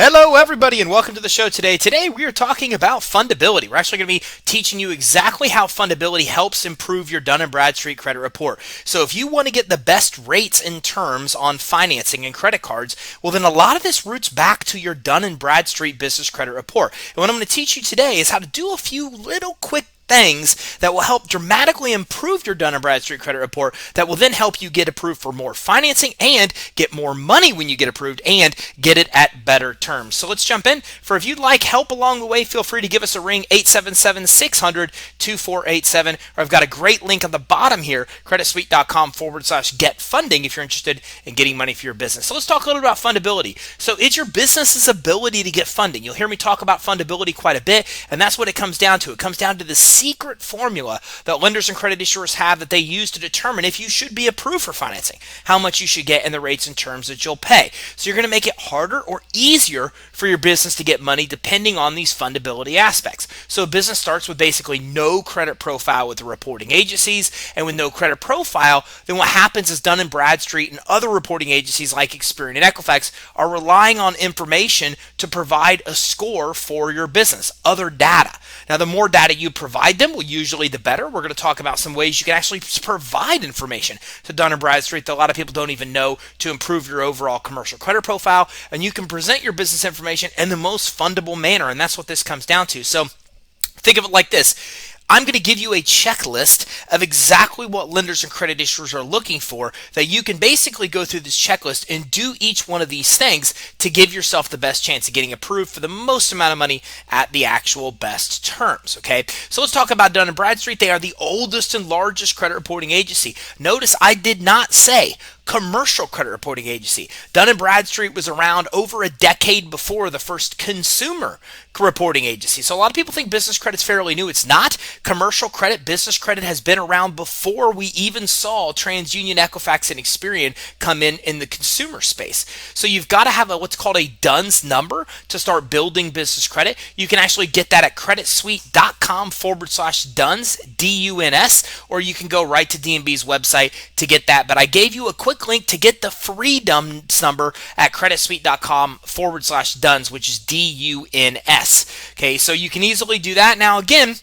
Hello everybody and welcome to the show today. Today we are talking about fundability. We're actually going to be teaching you exactly how fundability helps improve your Dun & Bradstreet credit report. So if you want to get the best rates and terms on financing and credit cards, well then a lot of this roots back to your Dun & Bradstreet business credit report. And what I'm going to teach you today is how to do a few little quick things that will help dramatically improve your Dun & Bradstreet credit report that will then help you get approved for more financing and get more money when you get approved and get it at better terms. So let's jump in. If you'd like help along the way, feel free to give us a ring, 877-600-2487, or I've got a great link on the bottom here, creditsuite.com/get funding if you're interested in getting money for your business. So let's talk a little about fundability. So it's your business's ability to get funding. You'll hear me talk about fundability quite a bit, and that's what it comes down to. It comes down to the secret formula that lenders and credit issuers have that they use to determine if you should be approved for financing, how much you should get, and the rates and terms that you'll pay. So you're going to make it harder or easier for your business to get money depending on these fundability aspects. So a business starts with basically no credit profile with the reporting agencies, and with no credit profile, then what happens is Dun & Bradstreet and other reporting agencies like Experian and Equifax are relying on information to provide a score for your business, other data. Now, the more data you provide them, well, usually the better. We're going to talk about some ways you can actually provide information to Dun & Bradstreet that a lot of people don't even know to improve your overall commercial credit profile, and you can present your business information in the most fundable manner, and that's what this comes down to. So think of it like this. I'm going to give you a checklist of exactly what lenders and credit issuers are looking for that you can basically go through this checklist and do each one of these things to give yourself the best chance of getting approved for the most amount of money at the actual best terms. Okay, so let's talk about Dun & Bradstreet. They are the oldest and largest credit reporting agency. Notice I did not say commercial credit reporting agency. Dun & Bradstreet was around over a decade before the first consumer reporting agency. So a lot of people think business credit's fairly new. It's not. Commercial credit, business credit has been around before we even saw TransUnion, Equifax, and Experian come in the consumer space. So you've got to have what's called a DUNS number to start building business credit. You can actually get that at creditsuite.com/DUNS, D-U-N-S, or you can go right to D&B's website to get that. But I gave you a quick link to get the free DUNS number at creditsuite.com/DUNS, which is D-U-N-S. Okay, so you can easily do that. Now, again,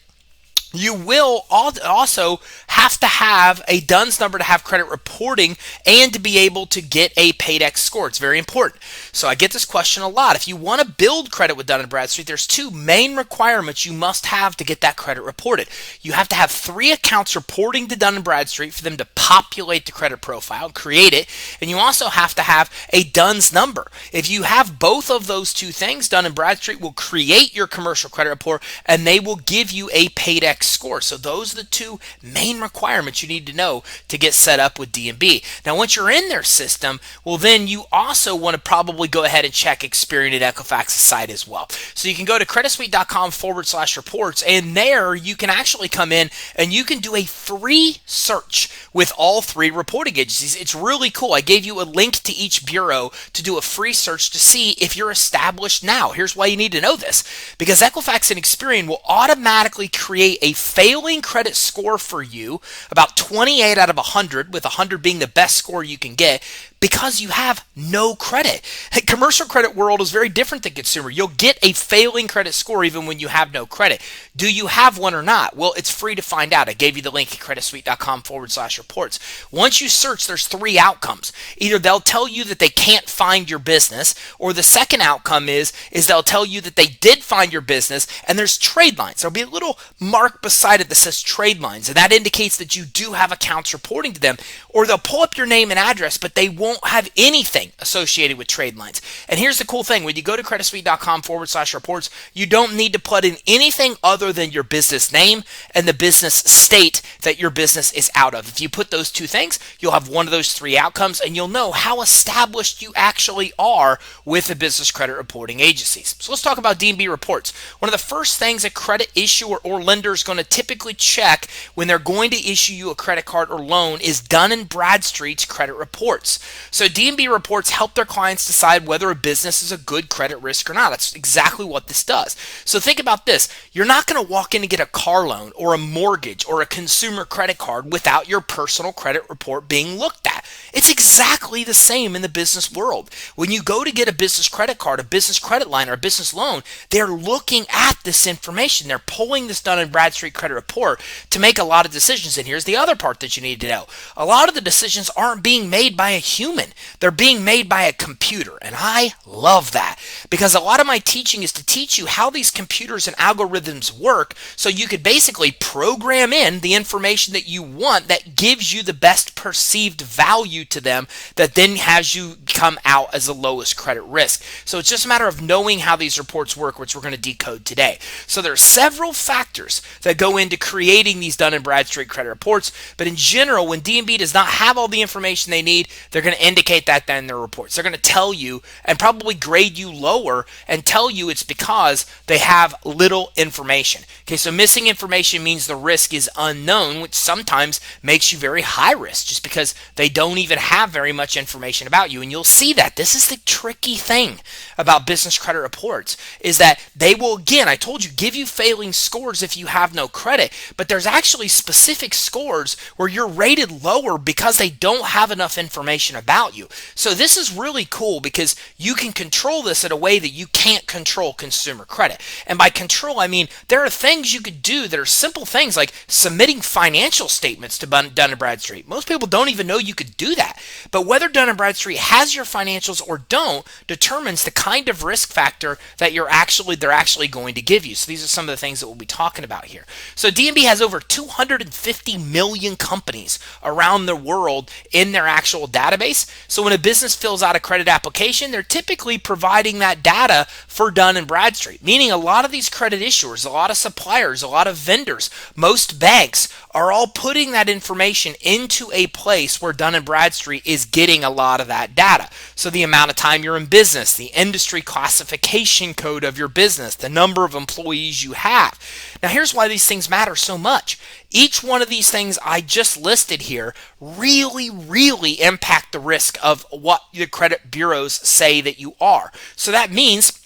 you will also have to have a DUNS number to have credit reporting and to be able to get a PAYDEX score. It's very important. So I get this question a lot. If you want to build credit with Dun & Bradstreet, there's two main requirements you must have to get that credit reported. You have to have 3 accounts reporting to Dun & Bradstreet for them to populate the credit profile, create it, and you also have to have a DUNS number. If you have both of those two things, Dun & Bradstreet will create your commercial credit report and they will give you a PAYDEX score. So those are the two main requirements you need to know to get set up with D&B. Now, once you're in their system, well, then you also want to probably go ahead and check Experian and Equifax's site as well. So you can go to creditsuite.com/reports, and there you can actually come in and you can do a free search with all 3 reporting agencies. It's really cool. I gave you a link to each bureau to do a free search to see if you're established now. Here's why you need to know this, because Equifax and Experian will automatically create a failing credit score for you, about 28 out of 100, with 100 being the best score you can get, because you have no credit. Commercial credit world is very different than consumer. You'll get a failing credit score even when you have no credit. Do you have one or not? Well, it's free to find out. I gave you the link at creditsuite.com/reports. Once you search, there's 3 outcomes. Either they'll tell you that they can't find your business, or the second outcome is they'll tell you that they did find your business and there's trade lines. There'll be a little mark beside it that says trade lines, and that indicates that you do have accounts reporting to them. Or they'll pull up your name and address, but they won't have anything associated with trade lines. And here's the cool thing. When you go to creditsuite.com/reports, you don't need to put in anything other than your business name and the business state that your business is out of. If you put those 2 things, you'll have one of those 3 outcomes, and you'll know how established you actually are with the business credit reporting agencies. So let's talk about D&B reports. One of the first things a credit issuer or lender is going to typically check when they're going to issue you a credit card or loan is Dun & Bradstreet's credit reports. So D&B reports help their clients decide whether a business is a good credit risk or not. That's exactly what this does. So think about this. You're not going to walk in and get a car loan or a mortgage or a consumer credit card without your personal credit report being looked at. that. It's exactly the same in the business world. When you go to get a business credit card, a business credit line, or a business loan, they're looking at this information. They're pulling this Dun Bradstreet credit report to make a lot of decisions. And here's the other part that you need to know. A lot of the decisions aren't being made by a human. They're being made by a computer. And I love that, because a lot of my teaching is to teach you how these computers and algorithms work, so you could basically program in the information that you want that gives you the best perceived value to them, that then has you come out as the lowest credit risk. So it's just a matter of knowing how these reports work, which we're going to decode today. So there are several factors that go into creating these Dun & Bradstreet credit reports, but in general, when D&B does not have all the information they need, they're going to indicate that in their reports. They're going to tell you and probably grade you lower and tell you it's because they have little information. Okay, so missing information means the risk is unknown, which sometimes makes you very high risk just because they don't even have very much information about you. And you'll see that this is the tricky thing about business credit reports, is that they will, again, I told you, give you failing scores if you have no credit, but there's actually specific scores where you're rated lower because they don't have enough information about you. So this is really cool because you can control this in a way that you can't control consumer credit. And by control, I mean there are things you could do that are simple things like submitting financial statements to Dun & Bradstreet. Most people don't even know you could do that. But whether Dun & Bradstreet has your financials or don't determines the kind of risk factor that they're actually going to give you. So these are some of the things that we'll be talking about here. So D&B has over 250 million companies around the world in their actual database. So when a business fills out a credit application, they're typically providing that data for Dun & Bradstreet, meaning a lot of these credit issuers, a lot of suppliers, a lot of vendors, most banks are all putting that information into a place where Dun & Bradstreet is getting a lot of that data. So the amount of time you're in business, the industry classification code of your business, the number of employees you have. Now here's why these things matter so much. Each one of these things I just listed here really impact the risk of what the credit bureaus say that you are. So that means,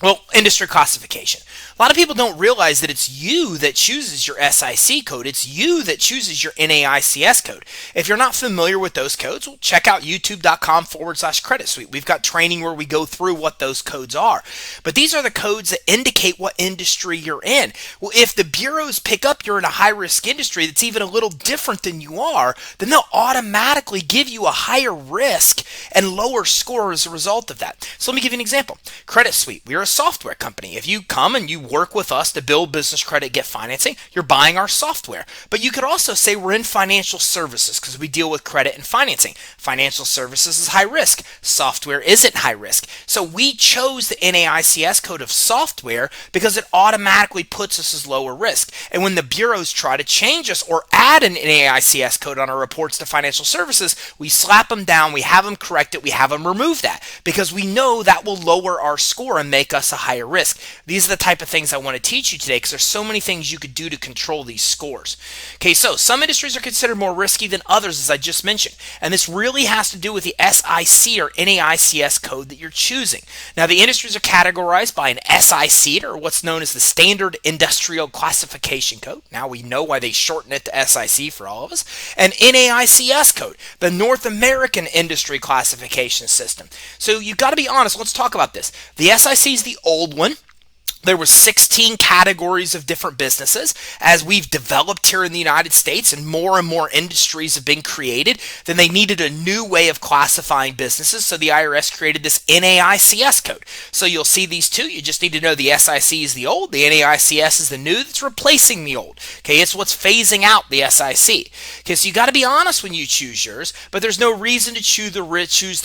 well, industry classification. A lot of people don't realize that it's you that chooses your SIC code. It's you that chooses your NAICS code. If you're not familiar with those codes, well, check out youtube.com/CreditSuite. We've got training where we go through what those codes are. But these are the codes that indicate what industry you're in. Well, if the bureaus pick up you're in a high-risk industry that's even a little different than you are, then they'll automatically give you a higher risk and lower score as a result of that. So let me give you an example. CreditSuite, we're a software company. If you come and you work with us to build business credit, get financing, you're buying our software. But you could also say we're in financial services because we deal with credit and financing. Financial services is high risk. Software isn't high risk. So we chose the NAICS code of software because it automatically puts us as lower risk. And when the bureaus try to change us or add an NAICS code on our reports to financial services, we slap them down, we have them correct it, we have them remove that because we know that will lower our score and make us a higher risk. These are the type of things I want to teach you today because there's so many things you could do to control these scores. Okay, so some industries are considered more risky than others, as I just mentioned, and this really has to do with the SIC or NAICS code that you're choosing. Now, the industries are categorized by an SIC, or what's known as the Standard Industrial Classification Code. Now we know why they shorten it to SIC for all of us. And NAICS code, the North American Industry Classification System. So you've got to be honest. Let's talk about this. The SIC is the old one. There were 16 categories of different businesses. As we've developed here in the United States and more industries have been created, then they needed a new way of classifying businesses. So the IRS created this NAICS code. So you'll see these two. You just need to know the SIC is the old, the NAICS is the new that's replacing the old. Okay, it's what's phasing out the SIC. Okay, so you got to be honest when you choose yours, but there's no reason to choose the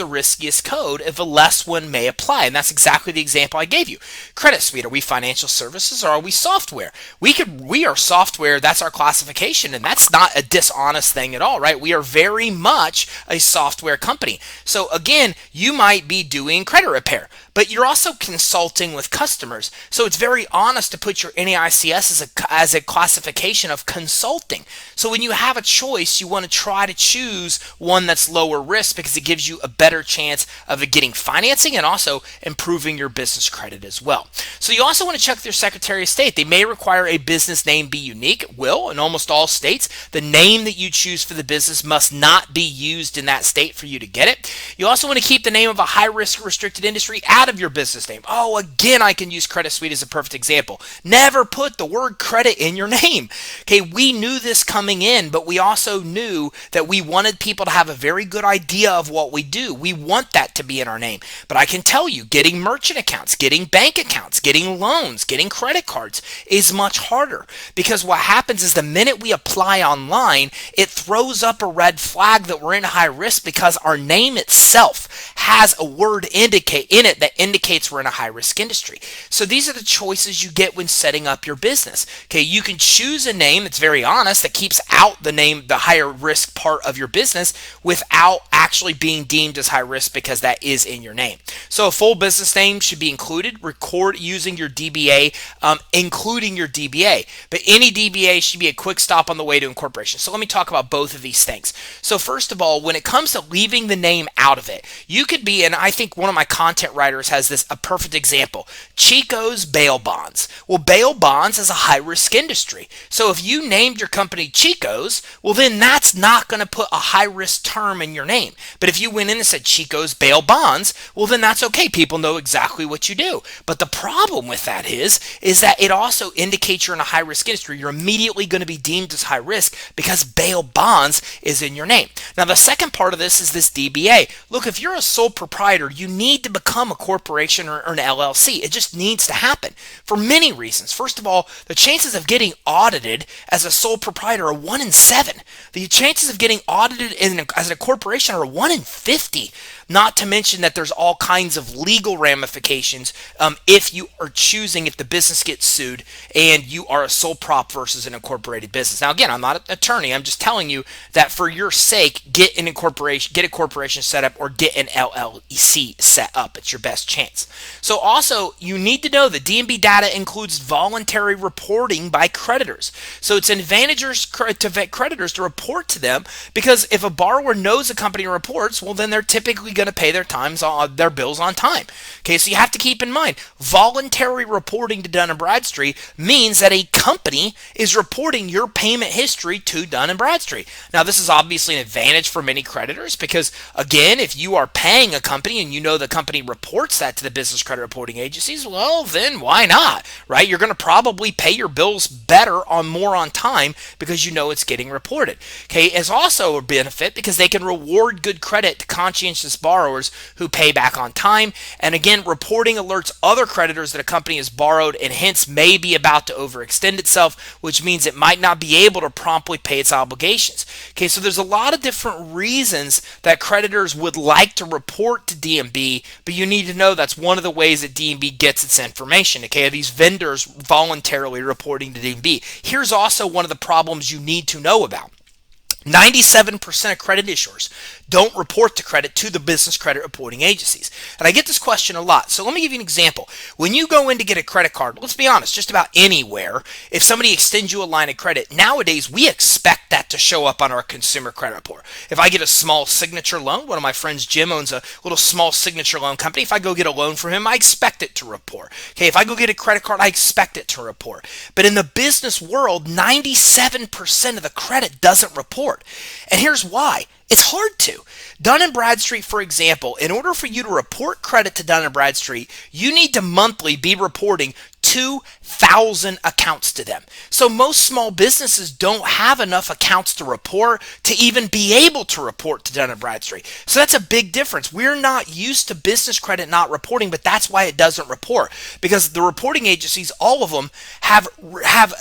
riskiest code if a less one may apply. And that's exactly the example I gave you. CreditSuite, are we financial services or are we software? We are software, that's our classification, and that's not a dishonest thing at all, right? We are very much a software company. So again, you might be doing credit repair, but you're also consulting with customers. So it's very honest to put your NAICS as a classification of consulting. So when you have a choice, you want to try to choose one that's lower risk because it gives you a better chance of getting financing and also improving your business credit as well. So you also also want to check with your Secretary of State. They may require a business name be unique. It will in almost all states. The name that you choose for the business must not be used in that state for you to get it. You also want to keep the name of a high-risk restricted industry out of your business name. Oh, again, I can use CreditSuite as a perfect example. Never put the word credit in your name. Okay, we knew this coming in, but we also knew that we wanted people to have a very good idea of what we do. We want that to be in our name. But I can tell you, getting merchant accounts, getting bank accounts, getting loans, getting credit cards is much harder, because what happens is the minute we apply online, it throws up a red flag that we're in high risk because our name itself has a word in it that indicates we're in a high risk industry. So these are the choices you get when setting up your business. Okay, you can choose a name that's very honest, that keeps out the name, the higher risk part of your business, without actually being deemed as high risk, because that is in your name. So a full business name should be included. Record using your DBA, including your DBA. But any DBA should be a quick stop on the way to incorporation. So let me talk about both of these things. So first of all, when it comes to leaving the name out of it, you could be, and I think one of my content writers has this, a perfect example, Chico's Bail Bonds. Well, bail bonds is a high risk industry. So if you named your company Chico's, well then that's not going to put a high risk term in your name. But if you went in and said Chico's Bail Bonds, well then that's okay. People know exactly what you do. But the problem with that is that it also indicates you're in a high risk industry. You're immediately going to be deemed as high risk because bail bonds is in your name. Now the second part of this is this DBA. Look, if you're a sole proprietor, you need to become a corporation or an LLC. It just needs to happen for many reasons. First of all, the chances of getting audited as a sole proprietor are 1 in 7. The chances of getting audited as a corporation are 1 in 50. Not to mention that there's all kinds of legal ramifications if you are choosing, if the business gets sued and you are a sole prop versus an incorporated business. Now again, I'm not an attorney. I'm just telling you that for your sake, get a corporation set up, or get an LLC set up. It's your best chance. So also, you need to know that D&B data includes voluntary reporting by creditors. So it's an advantage to creditors to report to them, because if a borrower knows a company reports, well then they're typically going to pay their bills on time. Okay, so you have to keep in mind, voluntary reporting to Dun Bradstreet means that a company is reporting your payment history to Dun Bradstreet. Now this is obviously an advantage for many creditors, because again, if you are paying a company and you know the company reports that to the business credit reporting agencies, well then why not, right? You're going to probably pay your bills better more on time because you know it's getting reported. Okay, it's also a benefit because they can reward good credit to conscientious borrowers who pay back on time. And again, reporting alerts other creditors that a company has borrowed and hence may be about to overextend itself, which means it might not be able to promptly pay its obligations. Okay, so there's a lot of different reasons that creditors would like to report to D&B, but you need to know that's one of the ways that D&B gets its information. Okay, these vendors voluntarily reporting to D&B. Here's also one of the problems you need to know about. 97% of credit issuers don't report the credit to the business credit reporting agencies. And I get this question a lot. So let me give you an example. When you go in to get a credit card, let's be honest, just about anywhere, if somebody extends you a line of credit, nowadays we expect that to show up on our consumer credit report. If I get a small signature loan, one of my friends, Jim, owns a little small signature loan company. If I go get a loan from him, I expect it to report. Okay, if I go get a credit card, I expect it to report. But in the business world, 97% of the credit doesn't report. And here's why. It's hard to. Dun & Bradstreet, for example, in order for you to report credit to Dun & Bradstreet, you need to monthly be reporting 2,000 accounts to them. So most small businesses don't have enough accounts to report to even be able to report to Dun & Bradstreet. So that's a big difference. We're not used to business credit not reporting, but that's why it doesn't report. Because the reporting agencies, all of them, have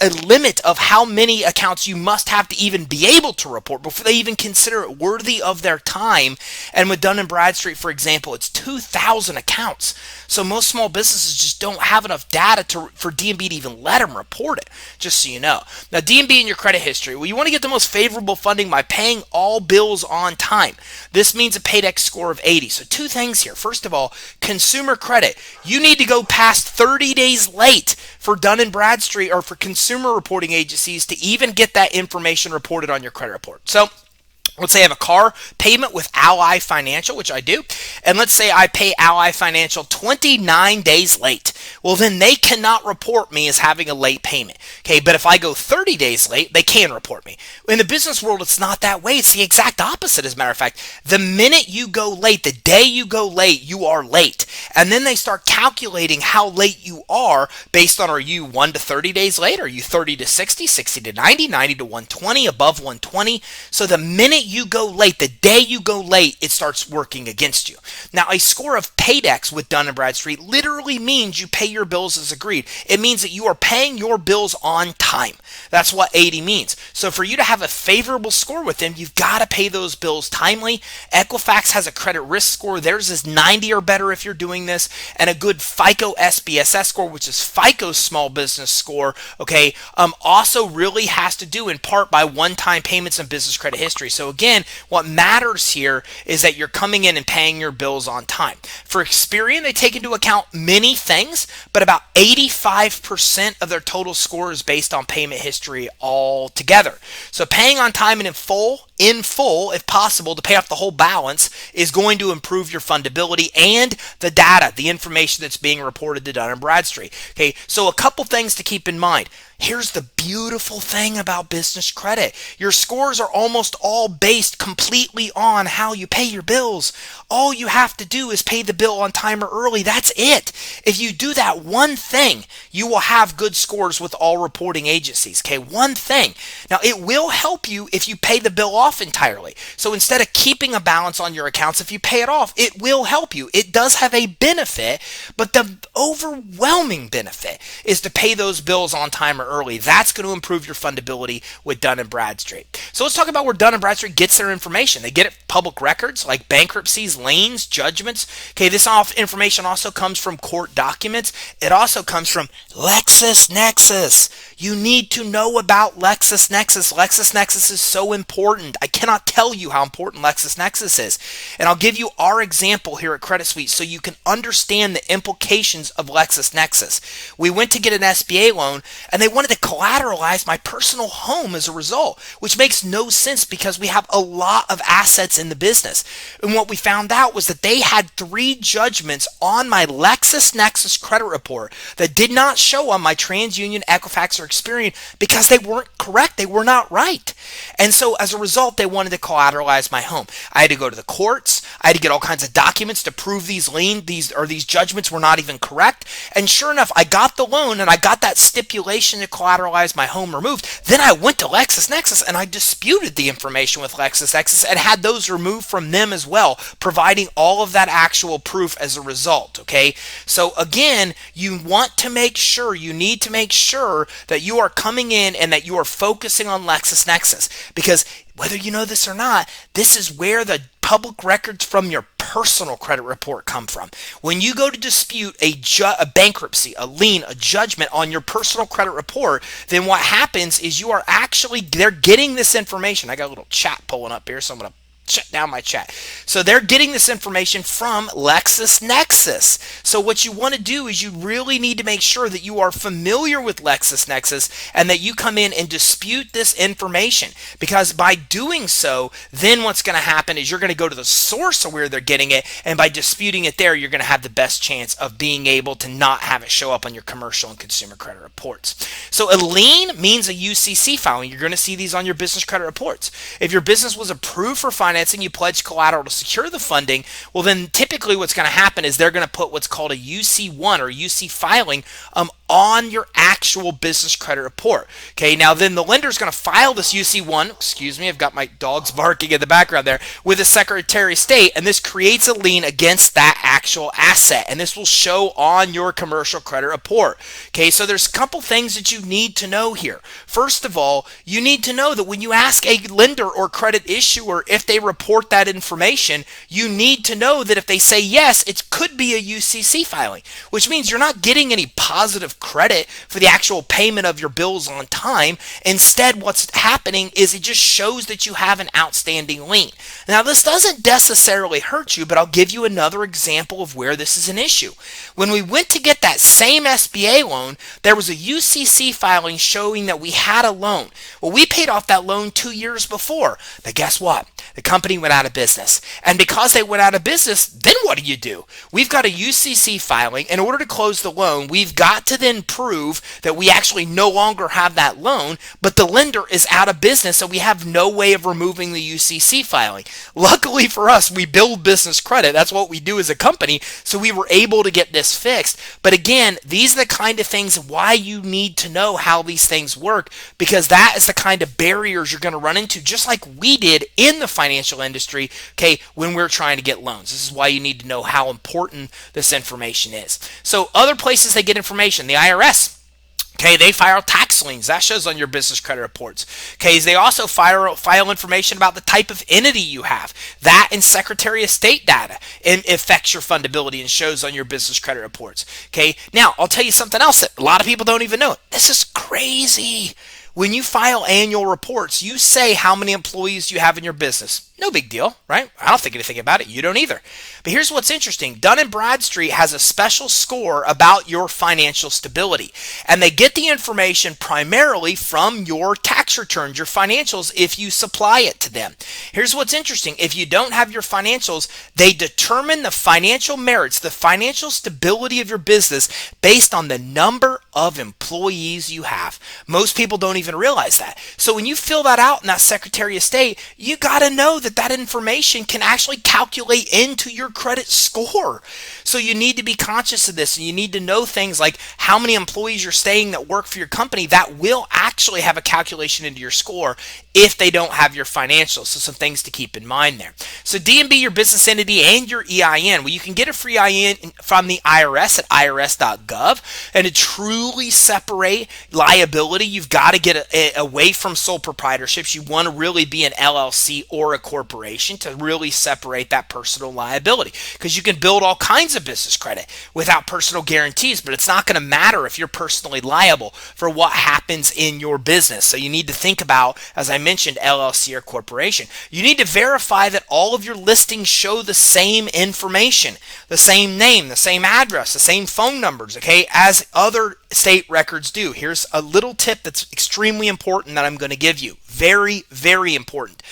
a limit of how many accounts you must have to even be able to report before they even consider it worthy of their time. And with Dun & Bradstreet, for example, it's 2,000 accounts. So most small businesses just don't have enough data for D&B to even let them report it, just so you know. Now, D&B and your credit history. Well, you want to get the most favorable funding by paying all bills on time. This means a PAYDEX score of 80. So two things here. First of all, consumer credit. You need to go past 30 days late for Dun & Bradstreet or for consumer reporting agencies to even get that information reported on your credit report. So Let's say I have a car payment with Ally Financial, which I do, and let's say I pay Ally Financial 29 days late. Well, then they cannot report me as having a late payment. Okay, but if I go 30 days late, they can report me. In the business world, it's not that way. It's the exact opposite, as a matter of fact. The minute you go late, the day you go late, you are late. And then they start calculating how late you are based on, are you 1 to 30 days late? Are you 30 to 60, 60 to 90, 90 to 120, above 120? So the minute you go late, the day you go late, it starts working against you. Now, a score of PAYDEX with Dun Bradstreet literally means you pay your bills as agreed. It means that you are paying your bills on time. That's what 80 means. So for you to have a favorable score with them, you've got to pay those bills timely. Equifax has a credit risk score. Theirs is 90 or better if you're doing this, and a good FICO SBSS score, which is FICO's small business score, okay, also really has to do in part by one-time payments and business credit history. So again, what matters here is that you're coming in and paying your bills on time. For Experian, they take into account many things, but about 85% of their total score is based on payment history altogether. So paying on time and in full, if possible, to pay off the whole balance is going to improve your fundability and the data, the information that's being reported to Dun & Bradstreet. Okay, so a couple things to keep in mind. Here's the beautiful thing about business credit. Your scores are almost all based completely on how you pay your bills. All you have to do is pay the bill on time or early. That's it. If you do that one thing, you will have good scores with all reporting agencies. Okay, one thing. Now, it will help you if you pay the bill off entirely. So instead of keeping a balance on your accounts, if you pay it off, it will help you. It does have a benefit, but the overwhelming benefit is to pay those bills on time or early. That's going to improve your fundability with Dun & Bradstreet. So let's talk about where Dun & Bradstreet gets their information. They get it from public records like bankruptcies, liens, judgments. Okay, this information also comes from court documents. It also comes from LexisNexis. You need to know about LexisNexis. LexisNexis is so important. I cannot tell you how important LexisNexis is. And I'll give you our example here at CreditSuite so you can understand the implications of LexisNexis. We went to get an SBA loan and they wanted to collateralize my personal home as a result, which makes no sense because we have a lot of assets in the business. And what we found out was that they had 3 judgments on my LexisNexis credit report that did not show on my TransUnion, Equifax, or Experian because they weren't correct. They were not right. And so as a result, they wanted to collateralize my home. I had to go to the courts. I had to get all kinds of documents to prove these judgments were not even correct. And sure enough, I got the loan and I got that stipulation to collateralize my home removed. Then I went to LexisNexis and I disputed the information with LexisNexis and had those removed from them as well, providing all of that actual proof as a result. Okay, so again, you need to make sure that you are coming in and that you are focusing on LexisNexis, because whether you know this or not, this is where the public records from your personal credit report come from. When you go to dispute a bankruptcy, a lien, a judgment on your personal credit report, then what happens is they're getting this information. I got a little chat pulling up here, so I'm going to shut down my chat. So they're getting this information from LexisNexis. So what you want to do is you really need to make sure that you are familiar with LexisNexis and that you come in and dispute this information, because by doing so, then what's going to happen is you're going to go to the source of where they're getting it, and by disputing it there, you're going to have the best chance of being able to not have it show up on your commercial and consumer credit reports. So a lien means a UCC filing. You're going to see these on your business credit reports. If your business was approved for financing, you pledge collateral to secure the funding, well then typically what's going to happen is they're going to put what's called a UC1 or UC filing on your actual business credit report. Okay, now then the lender is going to file this UC1, excuse me, I've got my dogs barking in the background there, with the Secretary of State, and this creates a lien against that actual asset, and this will show on your commercial credit report. Okay, so there's a couple things that you need to know here. First of all, you need to know that when you ask a lender or credit issuer if they report that information, you need to know that if they say yes, it could be a UCC filing, which means you're not getting any positive credit for the actual payment of your bills on time. Instead, what's happening is it just shows that you have an outstanding lien. Now, this doesn't necessarily hurt you, but I'll give you another example of where this is an issue. When we went to get that same SBA loan, there was a UCC filing showing that we had a loan. Well, we paid off that loan 2 years before, but guess what? The company went out of business. And because they went out of business, then what do? We've got a UCC filing. In order to close the loan, we've got to then prove that we actually no longer have that loan, but the lender is out of business, so we have no way of removing the UCC filing. Luckily for us, we build business credit. That's what we do as a company, so we were able to get this fixed. But again, these are the kind of things why you need to know how these things work, because that is the kind of barriers you're going to run into, just like we did in the financial industry, okay, when we're trying to get loans. This is why you need to know how important this information is. So other places they get information, the IRS. Okay, they file tax liens. That shows on your business credit reports. Okay, they also file information about the type of entity you have. That and Secretary of State data affects your fundability and shows on your business credit reports. Okay, now I'll tell you something else that a lot of people don't even know. This is crazy. When you file annual reports, you say how many employees you have in your business. No big deal, right? I don't think anything about it. You don't either. But here's what's interesting. Dun Bradstreet has a special score about your financial stability. And they get the information primarily from your tax returns, your financials, if you supply it to them. Here's what's interesting. If you don't have your financials, they determine the financial merits, the financial stability of your business based on the number of employees you have. Most people don't even realize that. So when you fill that out in that Secretary of State, you got to know that information can actually calculate into your credit score. So you need to be conscious of this, and you need to know things like how many employees you're saying that work for your company. That will actually have a calculation into your score if they don't have your financials. So some things to keep in mind there. So D&B, your business entity, and your EIN. Well, you can get a free EIN from the IRS at irs.gov, and to truly separate liability, you've got to get away from sole proprietorships. You want to really be an LLC or a corporation to really separate that personal liability, because you can build all kinds of business credit without personal guarantees, but it's not going to matter if you're personally liable for what happens in your business. So you need to think about, as I mentioned, LLC or corporation. You need to verify that all of your listings show the same information, the same name, the same address, the same phone numbers, okay, as other state records do. Here's a little tip that's extremely important that I'm going to give you. Very, very important.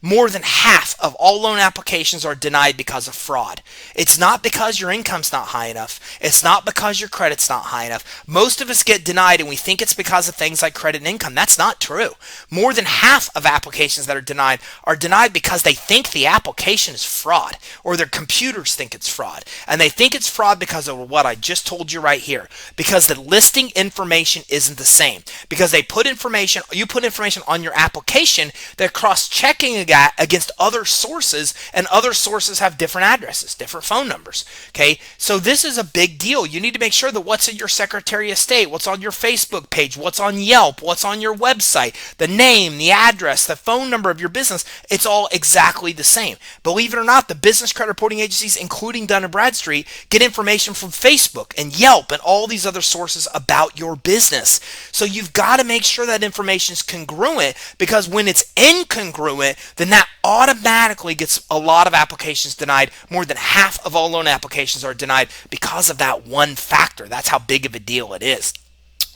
More than half of all loan applications are denied because of fraud. It's not because your income's not high enough. It's not because your credit's not high enough. Most of us get denied and we think it's because of things like credit and income. That's not true. More than half of applications that are denied because they think the application is fraud, or their computers think it's fraud. And they think it's fraud because of what I just told you right here. Because the listing information isn't the same. Because you put information on your application, they're cross-checking against other sources, and other sources have different addresses, different phone numbers. Okay, so this is a big deal. You need to make sure that what's in your Secretary of State, what's on your Facebook page, what's on Yelp, what's on your website, the name, the address, the phone number of your business, it's all exactly the same. Believe it or not, the business credit reporting agencies, including Dun Bradstreet, get information from Facebook and Yelp and all these other sources about your business. So you've got to make sure that information is congruent, because when it's incongruent, then that automatically gets a lot of applications denied. More than half of all loan applications are denied because of that one factor. That's how big of a deal it is.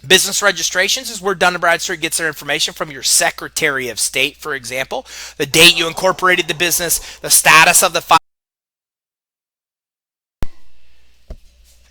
Business registrations is where Dun & Bradstreet gets their information from your Secretary of State, for example. The date you incorporated the business, the status of the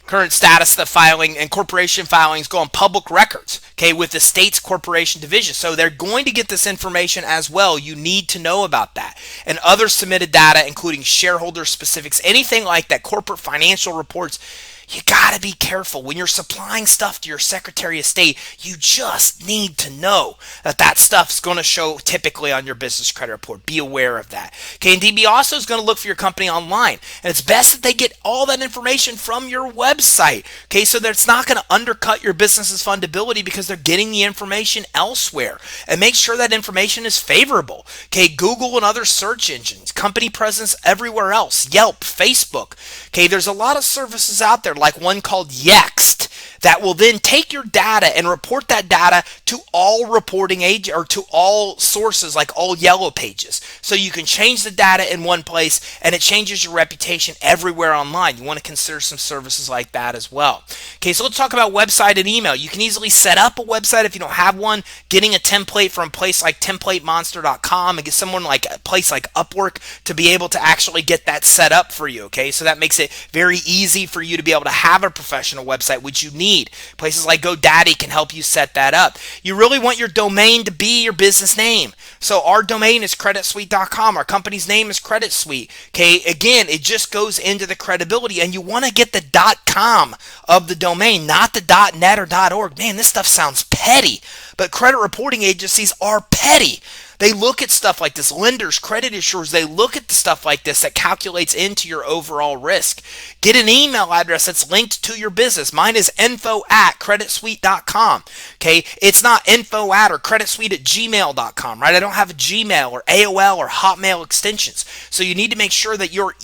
current status of the filing, and corporation filings go on public records, okay, with the state's corporation division. So they're going to get this information as well. You need to know about that. And other submitted data, including shareholder specifics, anything like that, corporate financial reports. You got to be careful. When you're supplying stuff to your Secretary of State, you just need to know that that stuff's going to show typically on your business credit report. Be aware of that. Okay, and DB also is going to look for your company online. And it's best that they get all that information from your website. Okay, so that it's not going to undercut your business's fundability because they're getting the information elsewhere. And make sure that information is favorable. Okay, Google and other search engines, company presence everywhere else, Yelp, Facebook. Okay, there's a lot of services out there, like one called Yext, that will then take your data and report that data to all reporting or to all sources, like all yellow pages. So you can change the data in one place and it changes your reputation everywhere online. You want to consider some services like that as well. Okay, so let's talk about website and email. You can easily set up a website if you don't have one, getting a template from a place like templatemonster.com, and get someone like a place like Upwork to be able to actually get that set up for you. Okay, so that makes it very easy for you to be able to have a professional website, which you need. Places like GoDaddy can help you set that up. You really want your domain to be your business name. So our domain is creditsuite.com. Our company's name is CreditSuite. Okay, again, it just goes into the credibility, and you want to get the .com of the domain, not the .net or .org. Man, this stuff sounds petty, but credit reporting agencies are petty. They look at stuff like this. Lenders, credit issuers, they look at the stuff like this that calculates into your overall risk. Get an email address that's linked to your business. Mine is info@creditsuite.com. Okay, it's not info@ or creditsuite@gmail.com, right? I don't have a Gmail or AOL or Hotmail extensions. So you need to make sure that your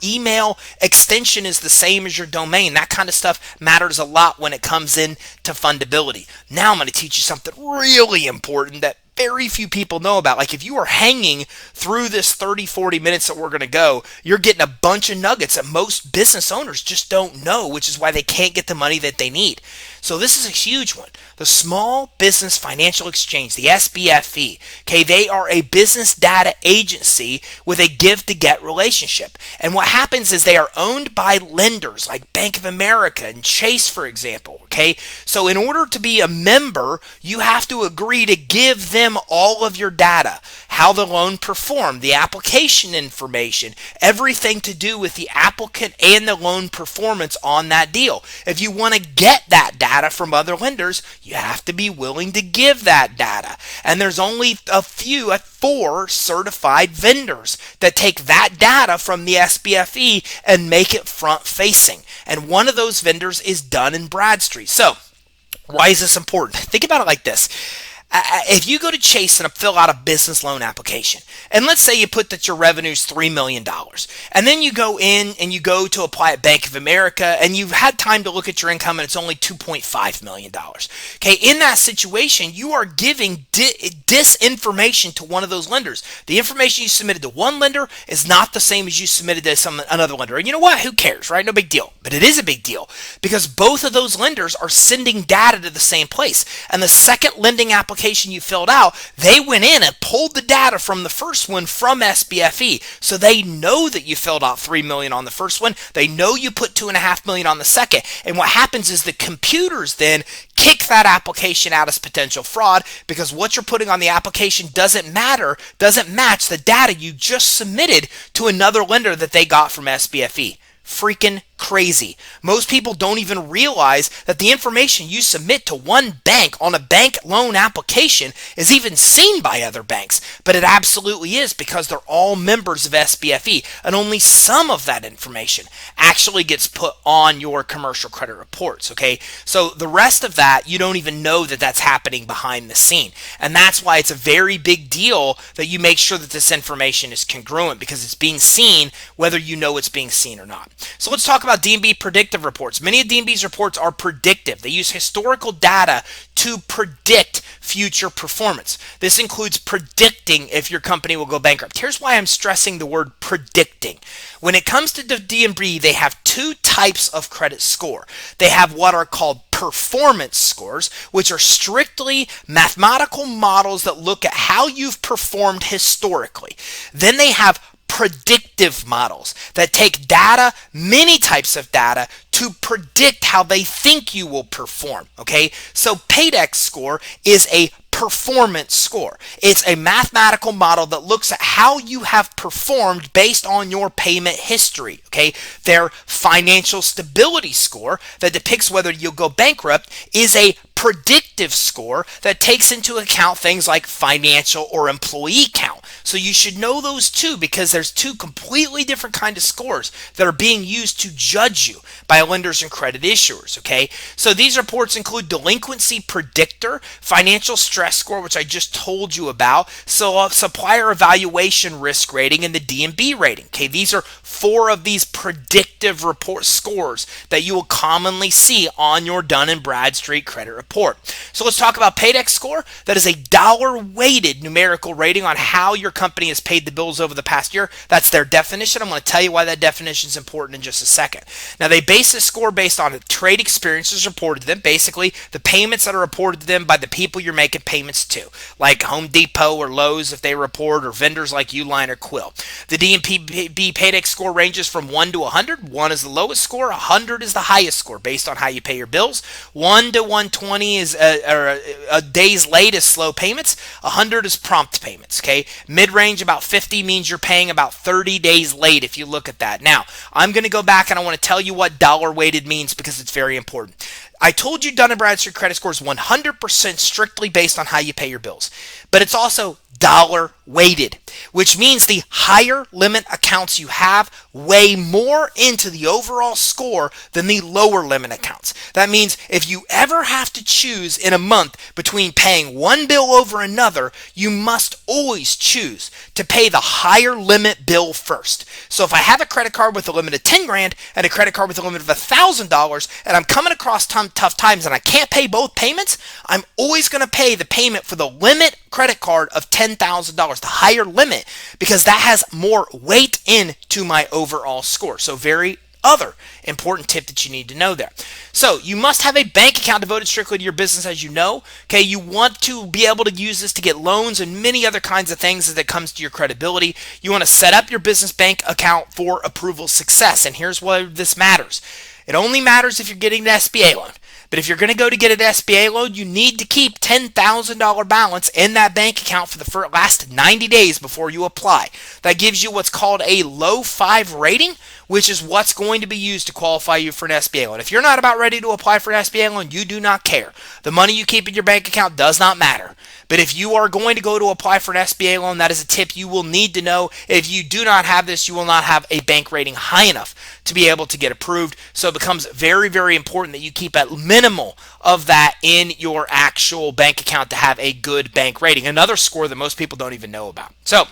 email extension is the same as your domain. That kind of stuff matters a lot when it comes in to fundability. Now I'm going to teach you something really important that very few people know about. Like, if you are hanging through this 30-40 minutes that we're going to go, you're getting a bunch of nuggets that most business owners just don't know, which is why they can't get the money that they need. So this is a huge one. The Small Business Financial Exchange, the SBFE, okay, they are a business data agency with a give-to-get relationship. And what happens is they are owned by lenders like Bank of America and Chase, for example, okay? So in order to be a member, you have to agree to give them all of your data, how the loan performed, the application information, everything to do with the applicant and the loan performance on that deal. If you want to get that data from other lenders, you have to be willing to give that data. And there's only four certified vendors that take that data from the SBFE and make it front facing. And one of those vendors is Dun Bradstreet. So why is this important? Think about it like this. If you go to Chase and fill out a business loan application, and let's say you put that your revenue is $3 million, and then you go in and you go to apply at Bank of America, and you've had time to look at your income and it's only $2.5 million. Okay, in that situation, you are giving disinformation to one of those lenders. The information you submitted to one lender is not the same as you submitted to another lender. And you know what? Who cares, right? No big deal. But it is a big deal because both of those lenders are sending data to the same place. And the second lending application you filled out, they went in and pulled the data from the first one from SBFE. So they know that you filled out $3 million on the first one. They know you put $2.5 million on the second. And what happens is the computers then kick that application out as potential fraud because what you're putting on the application doesn't match the data you just submitted to another lender that they got from SBFE. Freaking crazy. Most people don't even realize that the information you submit to one bank on a bank loan application is even seen by other banks, but it absolutely is because they're all members of SBFE, and only some of that information actually gets put on your commercial credit reports, okay? So the rest of that, you don't even know that that's happening behind the scene, and that's why it's a very big deal that you make sure that this information is congruent because it's being seen whether you know it's being seen or not. So let's talk about D&B Predictive Reports. Many of D&B's reports are predictive. They use historical data to predict future performance. This includes predicting if your company will go bankrupt. Here's why I'm stressing the word predicting. When it comes to D&B, they have two types of credit score. They have what are called performance scores, which are strictly mathematical models that look at how you've performed historically. Then they have predictive models that take data, many types of data, to predict how they think you will perform, okay? So PAYDEX score is a performance score. It's a mathematical model that looks at how you have performed based on your payment history, okay? Their financial stability score that depicts whether you'll go bankrupt is a predictive score that takes into account things like financial or employee count. So you should know those two because there's two completely different kinds of scores that are being used to judge you by lenders and credit issuers, okay? So these reports include delinquency predictor, financial stress score, which I just told you about, so supplier evaluation risk rating, and the D&B rating, okay? These are 4 of these predictive report scores that you will commonly see on your Dun Bradstreet credit report. So let's talk about PAYDEX Score. That is a dollar-weighted numerical rating on how your company has paid the bills over the past year. That's their definition. I'm going to tell you why that definition is important in just a second. Now, they base this score based on the trade experiences reported to them, basically the payments that are reported to them by the people you're making payments to, like Home Depot or Lowe's if they report, or vendors like Uline or Quill. The D&B PAYDEX Score ranges from 1 to 100. 1 is the lowest score, 100 is the highest score based on how you pay your bills. 1 to 120 is a days late is slow payments. 100 is prompt payments. Okay, mid-range about 50 means you're paying about 30 days late if you look at that. Now, I'm going to go back and I want to tell you what dollar weighted means because it's very important. I told you Dun & Bradstreet credit score is 100% strictly based on how you pay your bills, but it's also dollar weighted, which means the higher limit accounts you have weigh more into the overall score than the lower limit accounts. That means if you ever have to choose in a month between paying one bill over another, you must always choose to pay the higher limit bill first. So if I have a credit card with a limit of 10 grand and a credit card with a limit of $1,000 and I'm coming across tough times and I can't pay both payments, I'm always going to pay the payment for the limit credit card of $10,000, the higher limit, because that has more weight into my overall score. So very other important tip that you need to know there. So you must have a bank account devoted strictly to your business, as you know. Okay, you want to be able to use this to get loans and many other kinds of things as it comes to your credibility. You want to set up your business bank account for approval success. And here's why this matters. It only matters if you're getting an SBA loan. But if you're going to go to get an SBA loan, you need to keep $10,000 balance in that bank account for the last 90 days before you apply. That gives you what's called a low 5 rating, which is what's going to be used to qualify you for an SBA loan. If you're not about ready to apply for an SBA loan, you do not care. The money you keep in your bank account does not matter. But if you are going to go to apply for an SBA loan, that is a tip you will need to know. If you do not have this, you will not have a bank rating high enough to be able to get approved. So it becomes very, very important that you keep at minimal of that in your actual bank account to have a good bank rating. Another score that most people don't even know about. So,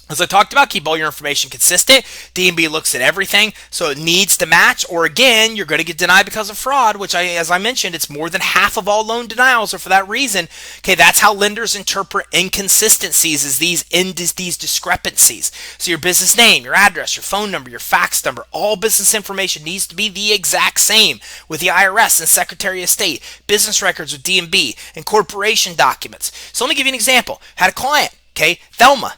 as I talked about, keep all your information consistent. D&B looks at everything, so it needs to match, or again, you're going to get denied because of fraud, which, as I mentioned, it's more than half of all loan denials are for that reason. Okay, that's how lenders interpret inconsistencies, is these discrepancies. So your business name, your address, your phone number, your fax number, all business information needs to be the exact same with the IRS and Secretary of State, business records with D&B, and corporation documents. So let me give you an example. Had a client, okay, Thelma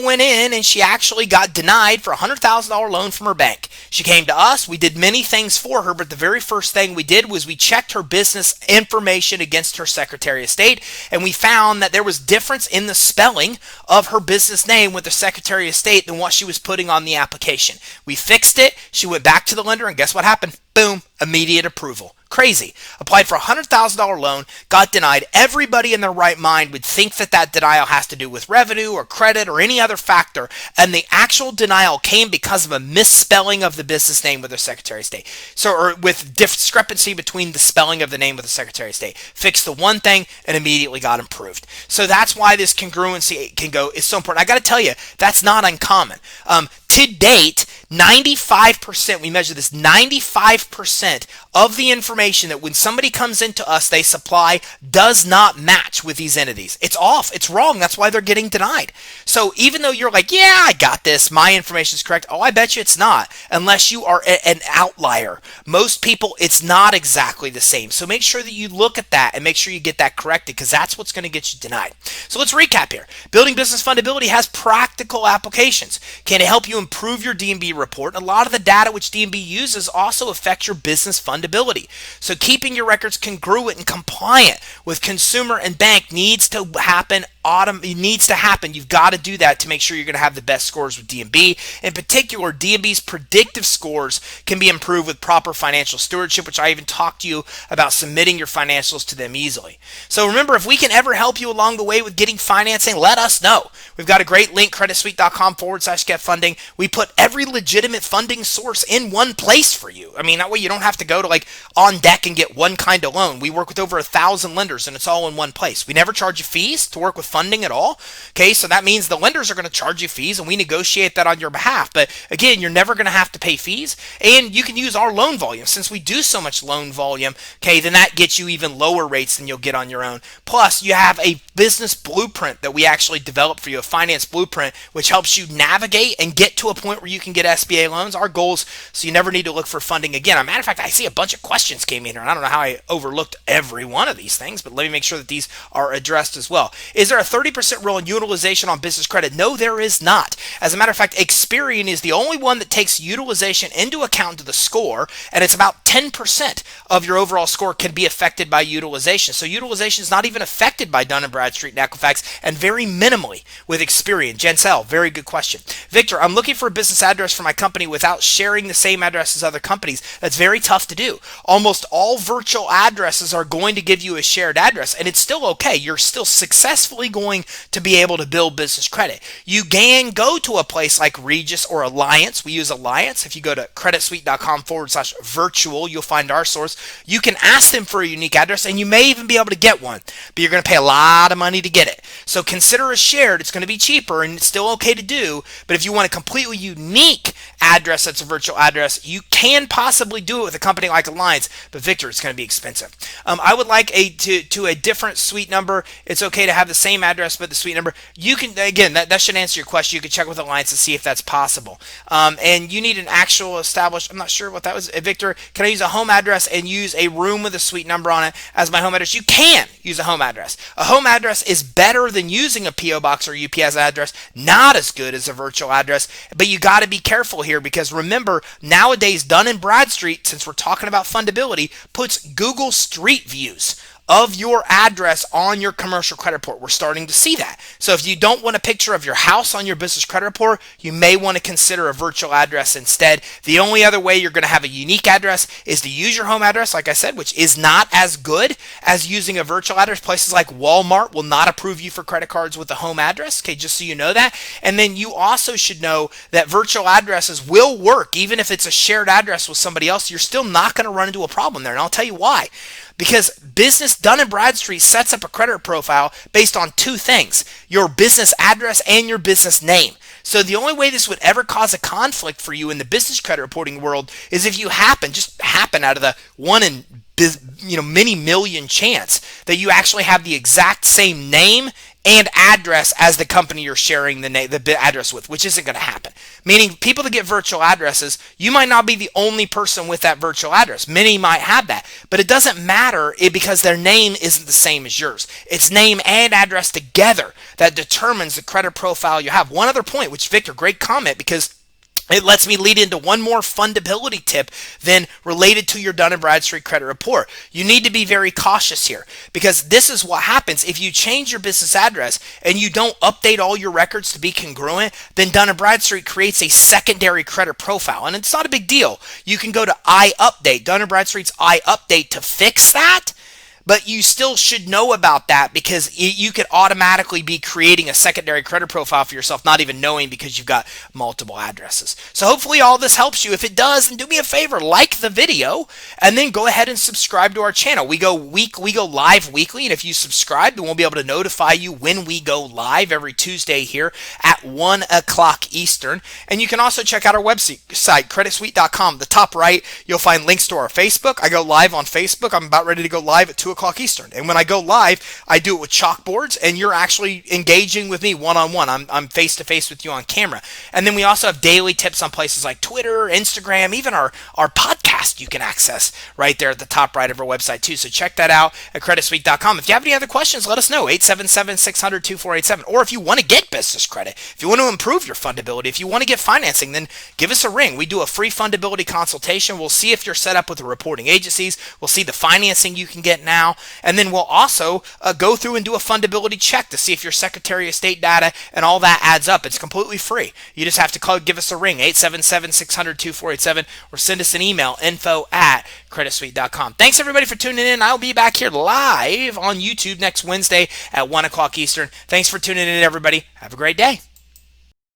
went in and she actually got denied for a $100,000 loan from her bank. She came to us. We did many things for her, but the very first thing we did was we checked her business information against her Secretary of State, and we found that there was difference in the spelling of her business name with the Secretary of State than what she was putting on the application. We fixed it. She went back to the lender, and guess what happened? Boom, immediate approval. Crazy. Applied for a $100,000 loan, got denied. Everybody in their right mind would think that that denial has to do with revenue or credit or any other factor, and the actual denial came because of a misspelling of the business name with the Secretary of State. So, or with discrepancy between the spelling of the name of the Secretary of State. Fixed the one thing and immediately got approved. So that's why this congruency is so important. I got to tell you, that's not uncommon. To date, 95%, we measure this, 95% of the information that when somebody comes into us, they supply does not match with these entities. It's off. It's wrong. That's why they're getting denied. So even though you're like, yeah, I got this, my information is correct. Oh, I bet you it's not, unless you are an outlier. Most people, it's not exactly the same. So make sure that you look at that and make sure you get that corrected, because that's what's going to get you denied. So let's recap here. Building business fundability has practical applications. Can it help you improve your D&B report? A lot of the data which D&B uses also affects your business fundability. So keeping your records congruent and compliant with consumer and bank needs to happen. It needs to happen. You've got to do that to make sure you're going to have the best scores with D&B. In particular, D&B's predictive scores can be improved with proper financial stewardship, which I even talked to you about submitting your financials to them easily. So remember, if we can ever help you along the way with getting financing, let us know. We've got a great link, creditsuite.com/get funding. We put every legitimate funding source in one place for you. I mean, that way you don't have to go to like On Deck and get one kind of loan. We work with over 1,000 lenders and it's all in one place. We never charge you fees to work with funding at all. Okay, so that means the lenders are going to charge you fees and we negotiate that on your behalf. But again, you're never going to have to pay fees, and you can use our loan volume. Since we do so much loan volume, okay, then that gets you even lower rates than you'll get on your own. Plus, you have a business blueprint that we actually developed for you, a finance blueprint, which helps you navigate and get to a point where you can get SBA loans. Our goals, so you never need to look for funding again. As a matter of fact, I see a bunch of questions came in here, and I don't know how I overlooked every one of these things, but let me make sure that these are addressed as well. Is there a 30% rule in utilization on business credit? No, there is not. As a matter of fact, Experian is the only one that takes utilization into account to the score, and it's about 10% of your overall score can be affected by utilization. So utilization is not even affected by Dun & Bradstreet and Equifax, and very minimally with Experian. Jensel, very good question. Victor, I'm looking for a business address for my company without sharing the same address as other companies. That's very tough to do. Almost all virtual addresses are going to give you a shared address, and it's still okay. You're still successfully going to be able to build business credit. You can go to a place like Regis or Alliance. We use Alliance. If you go to creditsuite.com/virtual, you'll find our source. You can ask them for a unique address, and you may even be able to get one, but you're going to pay a lot of money to get it. So consider a shared. It's going to be cheaper, and it's still okay to do, but if you want a completely unique address that's a virtual address, you can possibly do it with a company like Alliance, but Victor, it's going to be expensive. I would like a different suite number. It's okay to have the same address, but the suite number, you can, again, that should answer your question. You can check with Alliance to see if that's possible. And you need an actual established, I'm not sure what that was. Victor, can I use a home address and use a room with a suite number on it as my home address? You can use a home address. A home address is better than using a P.O. Box or UPS address, not as good as a virtual address, but you got to be careful here, because remember, nowadays Dun & Bradstreet, since we're talking about fundability, puts Google Street Views of your address on your commercial credit report. We're starting to see that. So if you don't want a picture of your house on your business credit report, you may want to consider a virtual address instead. The only other way you're going to have a unique address is to use your home address, like I said, which is not as good as using a virtual address. Places like Walmart will not approve you for credit cards with a home address, okay, just so you know that. And then you also should know that virtual addresses will work. Even if it's a shared address with somebody else, you're still not going to run into a problem there. And I'll tell you why. Because business Dun & Bradstreet sets up a credit profile based on two things: your business address and your business name. So the only way this would ever cause a conflict for you in the business credit reporting world is if you just happen out of the one in many million chance that you actually have the exact same name and address as the company you're sharing the address with, which isn't going to happen. Meaning, people that get virtual addresses, you might not be the only person with that virtual address. Many might have that, but it doesn't matter because their name isn't the same as yours. It's name and address together that determines the credit profile you have. One other point, which Victor, great comment, because it lets me lead into one more fundability tip then related to your Dun & Bradstreet credit report. You need to be very cautious here, because this is what happens if you change your business address and you don't update all your records to be congruent. Then Dun & Bradstreet creates a secondary credit profile, and it's not a big deal. You can go to iUpdate, Dun & Bradstreet's iUpdate, to fix that. But you still should know about that, because you could automatically be creating a secondary credit profile for yourself, not even knowing, because you've got multiple addresses. So hopefully all this helps you. If it does, then do me a favor, like the video, and then go ahead and subscribe to our channel. We go live weekly, and if you subscribe, then we'll be able to notify you when we go live every Tuesday here at 1 o'clock Eastern. And you can also check out our website, creditsuite.com. The top right, you'll find links to our Facebook. I go live on Facebook. I'm about ready to go live at 2 o'clock Eastern. And when I go live, I do it with chalkboards, and you're actually engaging with me one-on-one. I'm face-to-face with you on camera. And then we also have daily tips on places like Twitter, Instagram, even our podcast you can access right there at the top right of our website too. So check that out at creditsuite.com. If you have any other questions, let us know. 877-600-2487. Or if you want to get business credit, if you want to improve your fundability, if you want to get financing, then give us a ring. We do a free fundability consultation. We'll see if you're set up with the reporting agencies. We'll see the financing you can get now. And then we'll also go through and do a fundability check to see if your Secretary of State data and all that adds up. It's completely free. You just have to give us a ring, 877-600-2487, or send us an email, info@creditsuite.com. Thanks everybody for tuning in. I'll be back here live on YouTube next Wednesday at 1 o'clock Eastern. Thanks for tuning in, everybody. Have a great day.